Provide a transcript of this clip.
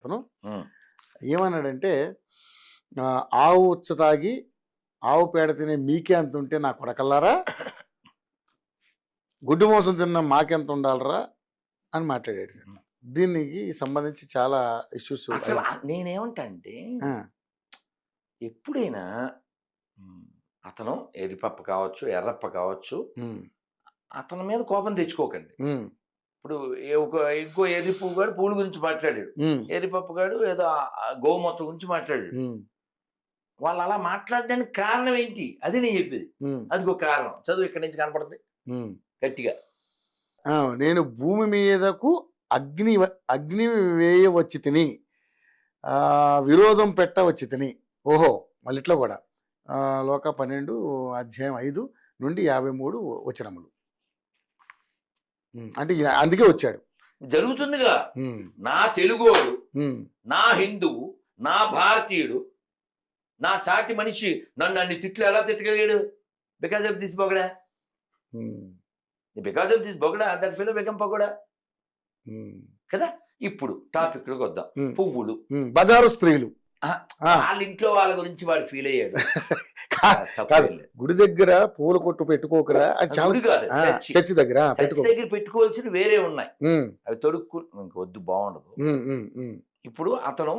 అతను ఉమ్, ఏమన్నాడంటే ఆవు ఉచ్చ తాగి ఆవు పేడ తినే మీకే అంత ఉంటే నా కొడకల్లారా, గుడ్డు మోసం తిన్న మాకెంత ఉండాలరా అని మాట్లాడాడు సార్. దీనికి సంబంధించి చాలా ఇష్యూస్. అసలు నేనేమంటా అంటే ఎప్పుడైనా అతను ఎరిపప్ప కావచ్చు, ఎర్రప్ప కావచ్చు, అతని మీద కోపం తెచ్చుకోకండి. ఇప్పుడు ఇంకో ఎరిపు గాడు పూల గురించి మాట్లాడాడు, ఎరిపప్పు గాడు ఏదో గోమూత్రం గురించి మాట్లాడాడు. వాళ్ళు అలా మాట్లాడడానికి కారణం ఏంటి? అది నేను చెప్పేది. అది ఒక కారణం. చదువు ఇక్కడి నుంచి కనపడుతుంది గట్టిగా. నేను భూమి మీదకు అగ్ని వేయవచ్చి తిని, విరోధం పెట్టవచ్చి తిని. ఓహో, మళ్ళీ ఇట్లా కూడా లోక 12:5 నుండి 53 వచనములు. అంటే అందుకే వచ్చాడు. జరుగుతుందిగా. నా తెలుగోడు, నా హిందువు, నా భారతీయుడు, నా సాటి మనిషి నన్ను అన్ని తిట్లు ఎలా తిట్టగలిగాడు? బికాజ్ ఆఫ్ దిస్ బొగడా. బికాజ్ ఆఫ్ దిస్ బొగడా దట్ ఫెలో బికమ్ పకోడా కదా. ఇప్పుడు టాపిక్ లోకి వద్దాం. పువ్వులు, బజారు స్త్రీలు. వాళ్ళ ఇంట్లో వాళ్ళ గురించి వాడు ఫీల్ అయ్యాడు. గుడి దగ్గర పూల కొట్టు పెట్టుకోకరా, చర్చి దగ్గర పెట్టుకోవాల్సిన వేరే ఉన్నాయి, అవి తొడుక్కు వద్దు, బాగుండదు. ఇప్పుడు అతను